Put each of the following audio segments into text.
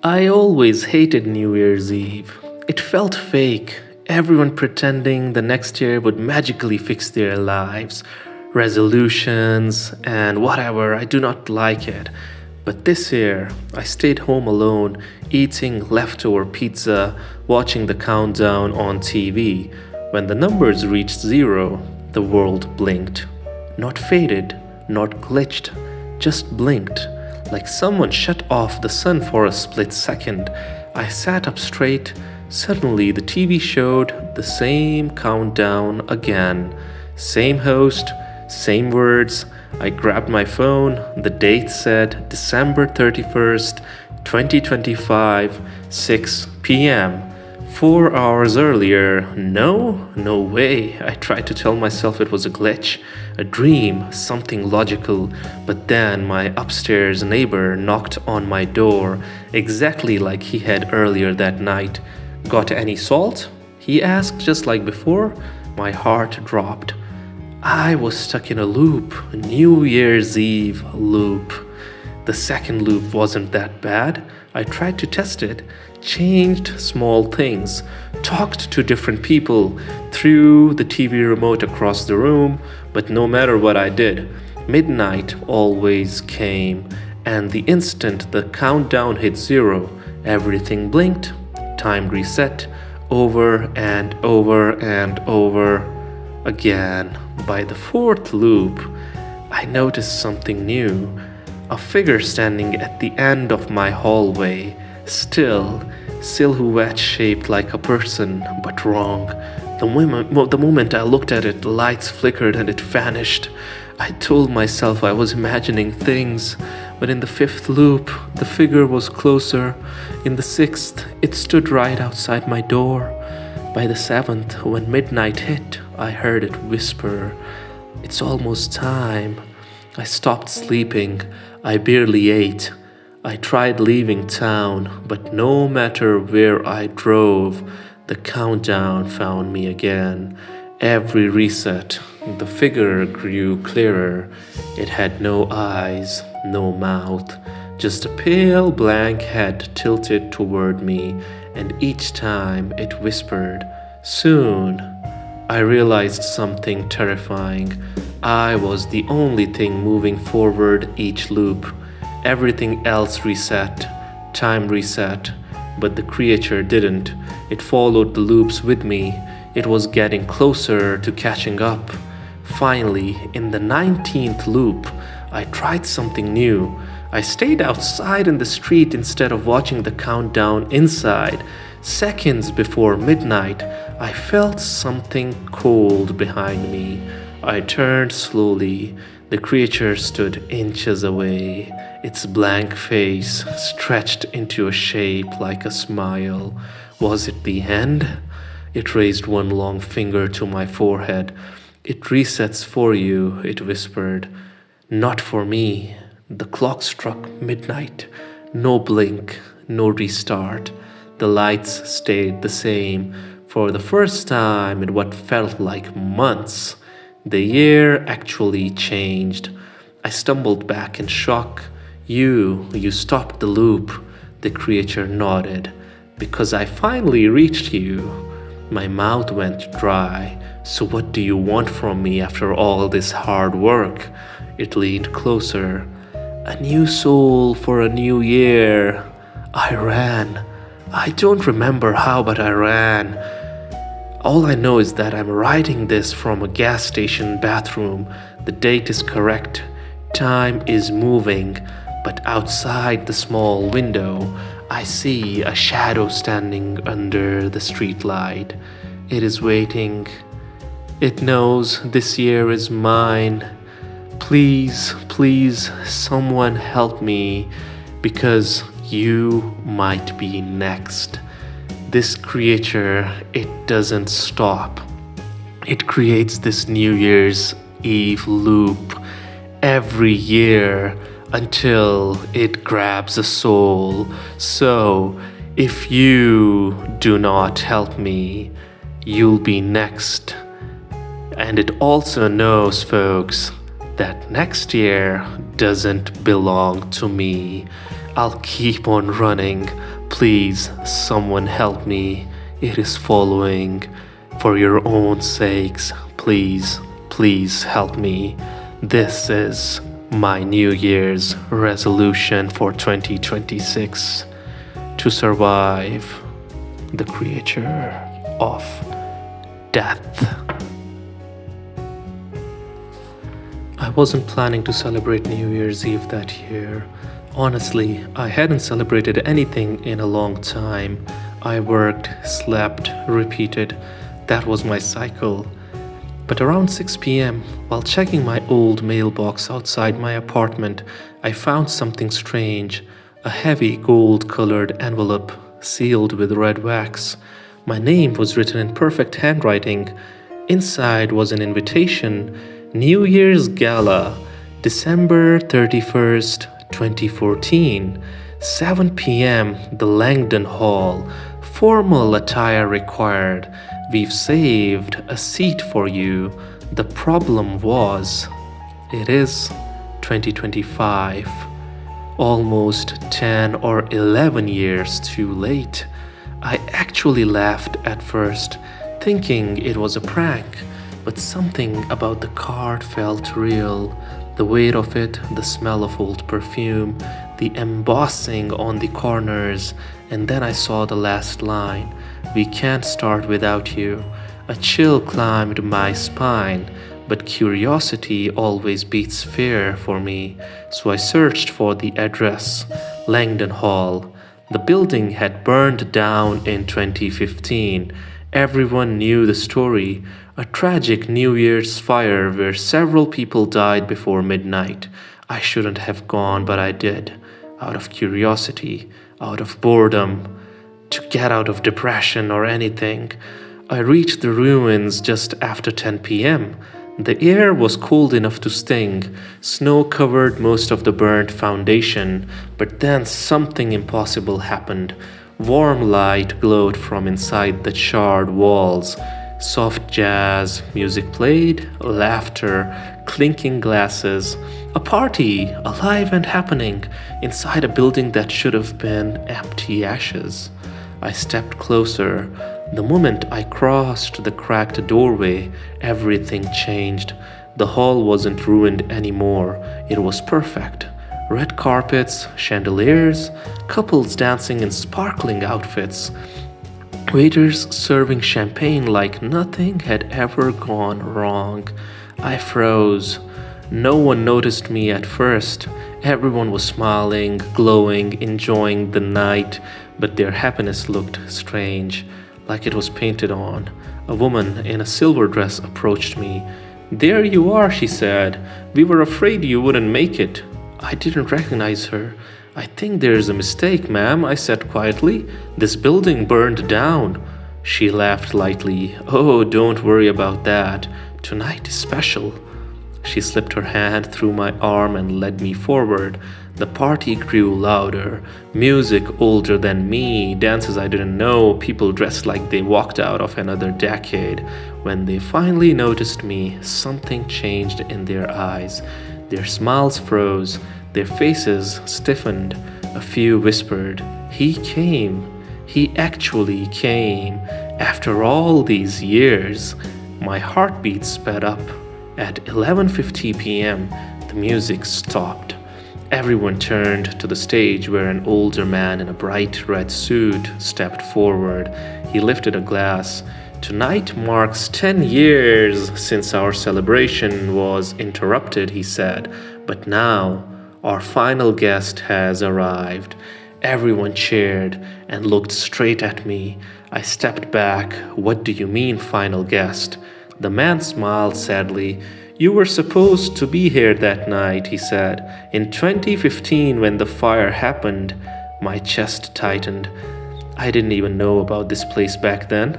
I always hated New Year's Eve. It felt fake, everyone pretending the next year would magically fix their lives, resolutions, and whatever. I do not like it. But this year, I stayed home alone, eating leftover pizza, watching the countdown on TV. When the numbers reached zero, the world blinked. Not faded, not glitched, just blinked. Like someone shut off the sun for a split second. I sat up straight. Suddenly, the TV showed the same countdown again. Same host, same words. I grabbed my phone. The date said December 31st, 2025, 6 p.m. 4 hours earlier. No way. I tried to tell myself it was a glitch, a dream, something logical. But then my upstairs neighbor knocked on my door exactly like he had earlier that night. Got any salt? He asked, just like before. My heart dropped. I was stuck in a loop, a New Year's Eve loop. The second loop wasn't that bad. I tried to test it, changed small things, talked to different people, threw the TV remote across the room, but no matter what I did, midnight always came, and the instant the countdown hit zero, everything blinked, time reset, over and over and over again. By the fourth loop, I noticed something new. A figure standing at the end of my hallway, still, silhouette shaped like a person, but wrong. The moment I looked at it, the lights flickered and it vanished. I told myself I was imagining things, but in the fifth loop, the figure was closer. In the sixth, it stood right outside my door. By the seventh, when midnight hit, I heard it whisper, "It's almost time." I stopped sleeping. I barely ate. I tried leaving town, but no matter where I drove, the countdown found me again. Every reset, the figure grew clearer. It had no eyes, no mouth, just a pale blank head tilted toward me, and each time it whispered, "Soon." I realized something terrifying. I was the only thing moving forward each loop. Everything else reset, time reset, but the creature didn't. It followed the loops with me. It was getting closer to catching up. Finally, in the 19th loop, I tried something new. I stayed outside in the street instead of watching the countdown inside. Seconds before midnight, I felt something cold behind me. I turned slowly. The creature stood inches away, its blank face stretched into a shape like a smile. Was it the end? It raised one long finger to my forehead. "It resets for you," it whispered. "Not for me." The clock struck midnight. No blink, no restart. The lights stayed the same. For the first time in what felt like months, the year actually changed. I stumbled back in shock. You stopped the loop." The creature nodded. "Because I finally reached you." My mouth went dry. "So what do you want from me after all this hard work?" It leaned closer. "A new soul for a new year." I ran. I don't remember how, but I ran. All I know is that I'm writing this from a gas station bathroom. The date is correct. Time is moving. But outside the small window, I see a shadow standing under the streetlight. It is waiting. It knows this year is mine. Please, someone help me, because you might be next. This creature, it doesn't stop. It creates this New Year's Eve loop every year until it grabs a soul. So, if you do not help me, you'll be next. And it also knows, folks, that next year doesn't belong to me. I'll keep on running. Please, someone help me. It is following. For your own sakes, please, please help me. This is my New Year's resolution for 2026 to survive the creature of death. I wasn't planning to celebrate New Year's Eve that year. Honestly, I hadn't celebrated anything in a long time. I worked, slept, repeated. That was my cycle. But around 6 p.m., while checking my old mailbox outside my apartment, I found something strange. A heavy gold-colored envelope sealed with red wax. My name was written in perfect handwriting. Inside was an invitation. New Year's Gala, December 31st, 2014, 7 p.m., the Langdon Hall. Formal attire required. We've saved a seat for you. The problem was, it is 2025. Almost 10 or 11 years too late. I actually laughed at first, thinking it was a prank. But something about the card felt real. The weight of it, the smell of old perfume, the embossing on the corners, and then I saw the last line. We can't start without you. A chill climbed my spine, but curiosity always beats fear for me, so I searched for the address, Langdon Hall. The building had burned down in 2015. Everyone knew the story. A tragic New Year's fire where several people died before midnight. I shouldn't have gone, but I did. Out of curiosity, out of boredom, to get out of depression or anything. I reached the ruins just after 10 p.m. The air was cold enough to sting. Snow covered most of the burnt foundation, but then something impossible happened. Warm light glowed from inside the charred walls. Soft jazz music played, laughter, clinking glasses. A party, alive and happening, inside a building that should have been empty ashes. I stepped closer. The moment I crossed the cracked doorway, everything changed. The hall wasn't ruined anymore. It was perfect. Red carpets, chandeliers, couples dancing in sparkling outfits. Waiters serving champagne like nothing had ever gone wrong. I froze. No one noticed me at first. Everyone was smiling, glowing, enjoying the night, but their happiness looked strange, like it was painted on. A woman in a silver dress approached me. "There you are," she said. "We were afraid you wouldn't make it." I didn't recognize her. "I think there's a mistake, ma'am," I said quietly. "This building burned down." She laughed lightly. "Oh, don't worry about that. Tonight is special." She slipped her hand through my arm and led me forward. The party grew louder. Music older than me, dances I didn't know, people dressed like they walked out of another decade. When they finally noticed me, something changed in their eyes. Their smiles froze. Their faces stiffened. A few whispered, "He came. He actually came. After all these years." My heartbeat sped up. At 11:50 p.m., the music stopped. Everyone turned to the stage where an older man in a bright red suit stepped forward. He lifted a glass. "Tonight marks 10 years since our celebration was interrupted," he said. "But now, our final guest has arrived." Everyone cheered and looked straight at me. I stepped back. "What do you mean, final guest?" The man smiled sadly. "You were supposed to be here that night," he said. "In 2015, when the fire happened." My chest tightened. I didn't even know about this place back then.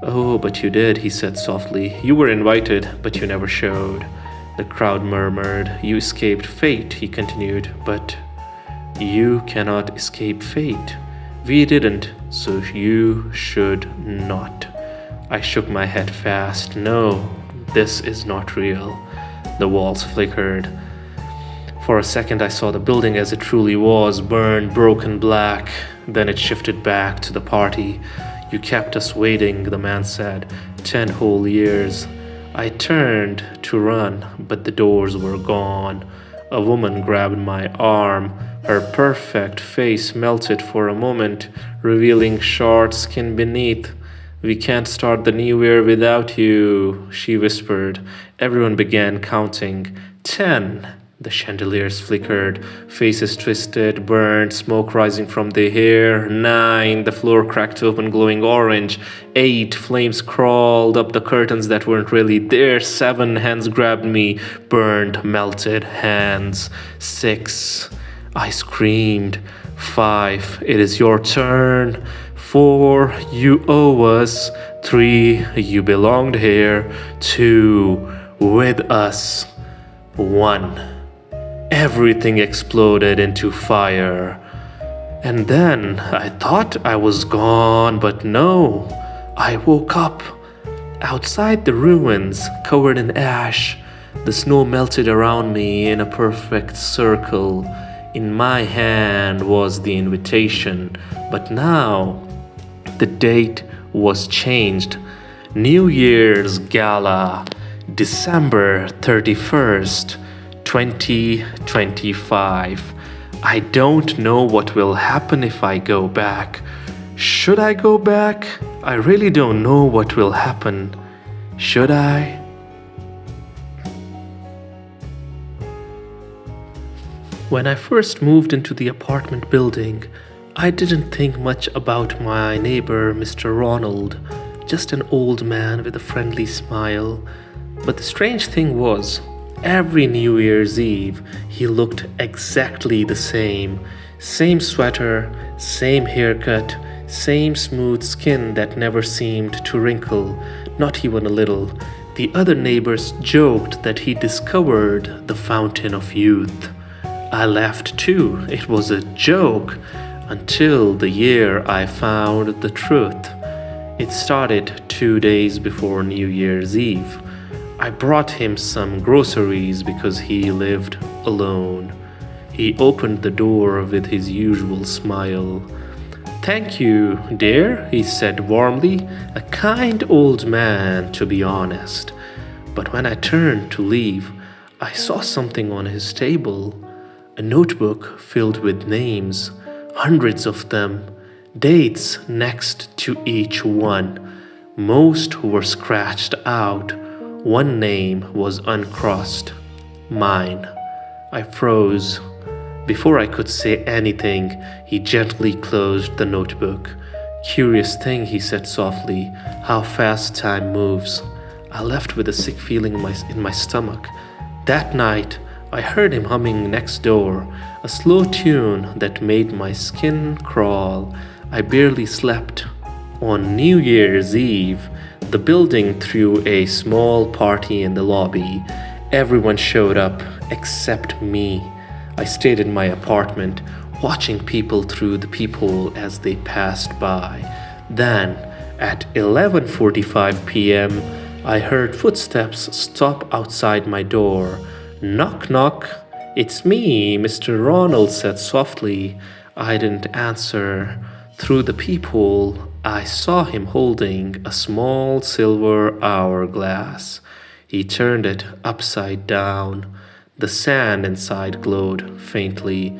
"Oh, but you did," he said softly. "You were invited, but you never showed." The crowd murmured. "You escaped fate," he continued, "but you cannot escape fate. We didn't, so you should not." I shook my head fast. "No, this is not real." The walls flickered. For a second, I saw the building as it truly was, burned, broken black. Then it shifted back to the party. You kept us waiting, the man said. 10 whole years. I turned to run, but the doors were gone. A woman grabbed my arm. Her perfect face melted for a moment, revealing short skin beneath. "We can't start the new year without you," she whispered. Everyone began counting. 10. The chandeliers flickered, faces twisted, burned, smoke rising from their hair. 9. The floor cracked open, glowing orange. 8. Flames crawled up the curtains that weren't really there. 7. Hands grabbed me, burned, melted hands. 6. I screamed. 5. It is your turn. 4. You owe us. 3. You belonged here. 2. With us. 1. Everything exploded into fire. And then I thought I was gone, but no. I woke up. Outside the ruins, covered in ash, the snow melted around me in a perfect circle. In my hand was the invitation, but now the date was changed. New Year's Gala, December 31st, 2025. I don't know what will happen if I go back. Should I go back? I really don't know what will happen. Should I? When I first moved into the apartment building, I didn't think much about my neighbor, Mr. Ronald, just an old man with a friendly smile. But the strange thing was, every New Year's Eve, he looked exactly the same. Same sweater, same haircut, same smooth skin that never seemed to wrinkle, not even a little. The other neighbors joked that he discovered the fountain of youth. I laughed too. It was a joke until the year I found the truth. It started 2 days before New Year's Eve. I brought him some groceries because he lived alone. He opened the door with his usual smile. "Thank you, dear," he said warmly. A kind old man, to be honest. But when I turned to leave, I saw something on his table. A notebook filled with names, hundreds of them, dates next to each one. Most were scratched out. One name was uncrossed. Mine. I froze. Before I could say anything, he gently closed the notebook. "Curious thing," he said softly, "how fast time moves." I left with a sick feeling in my stomach. That night, I heard him humming next door, a slow tune that made my skin crawl. I barely slept. On New Year's Eve, the building threw a small party in the lobby. Everyone showed up except me. I stayed in my apartment, watching people through the peephole as they passed by. Then, at 11:45 p.m., I heard footsteps stop outside my door. "Knock, knock." "It's me," Mr. Ronald said softly. I didn't answer. Through the peephole, I saw him holding a small silver hourglass. He turned it upside down. The sand inside glowed faintly.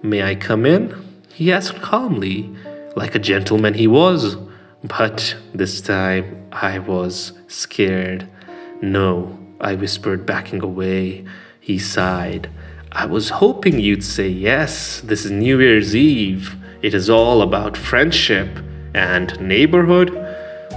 "May I come in?" he asked calmly, like a gentleman he was. But this time I was scared. "No," I whispered, backing away. He sighed. "I was hoping you'd say yes. This is New Year's Eve. It is all about friendship and neighborhood."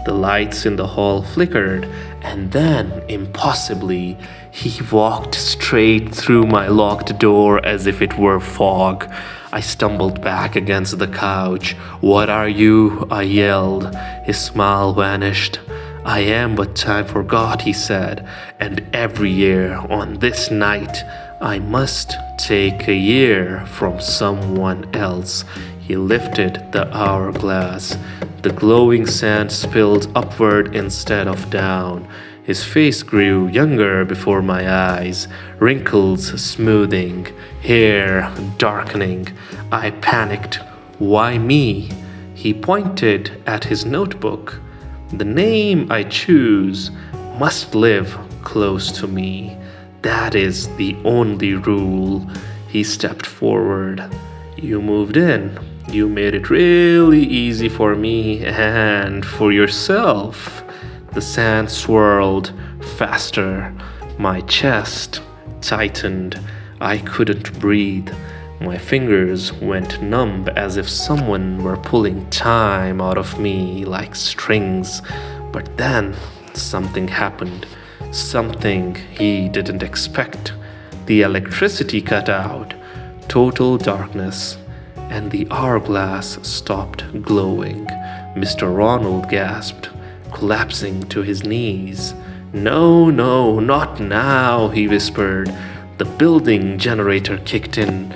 The lights in the hall flickered, and then, impossibly, he walked straight through my locked door as if it were fog. I stumbled back against the couch. "What are you?" I yelled. His smile vanished. "I am what time forgot," he said, "and every year on this night I must take a year from someone else." He lifted the hourglass. The glowing sand spilled upward instead of down. His face grew younger before my eyes, wrinkles smoothing, hair darkening. I panicked. Why me? He pointed at his notebook. The name I choose must live close to me. That is the only rule. He stepped forward. You moved in. You made it really easy for me and for yourself. The sand swirled faster. My chest tightened. I couldn't breathe. My fingers went numb as if someone were pulling time out of me like strings. But then something happened. Something he didn't expect. The electricity cut out. Total darkness. And the hourglass stopped glowing. Mr. Ronald gasped, collapsing to his knees. No, no, not now, he whispered. The building generator kicked in.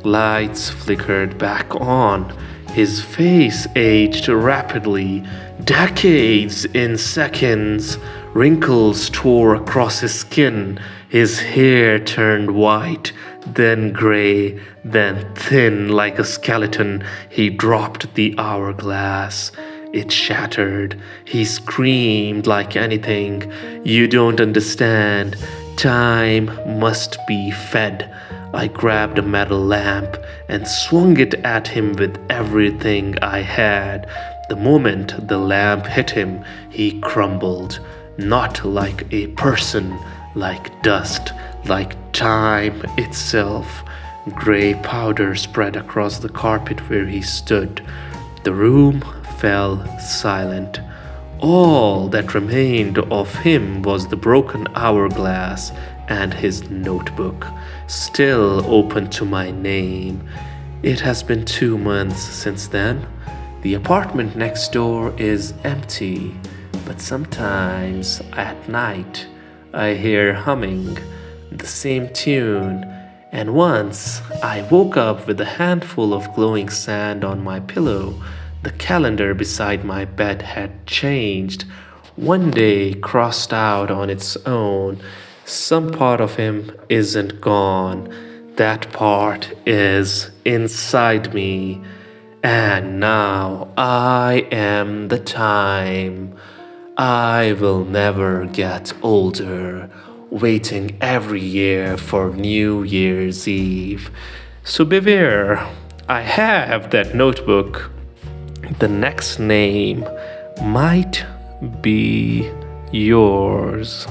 Lights flickered back on. His face aged rapidly, decades in seconds. Wrinkles tore across his skin. His hair turned white, then gray, then thin like a skeleton. He dropped the hourglass. It shattered. He screamed like anything. You don't understand. Time must be fed. I grabbed a metal lamp and swung it at him with everything I had. The moment the lamp hit him, he crumbled. Not like a person, like dust, like time itself. Gray powder spread across the carpet where he stood. The room fell silent. All that remained of him was the broken hourglass and his notebook, still open to my name. It has been 2 months since then. The apartment next door is empty, but sometimes at night I hear humming the same tune, and once I woke up with a handful of glowing sand on my pillow. The calendar beside my bed had changed. One day crossed out on its own. Some part of him isn't gone. That part is inside me. And now I am the time. I will never get older, waiting every year for New Year's Eve. So beware, I have that notebook. The next name might be yours.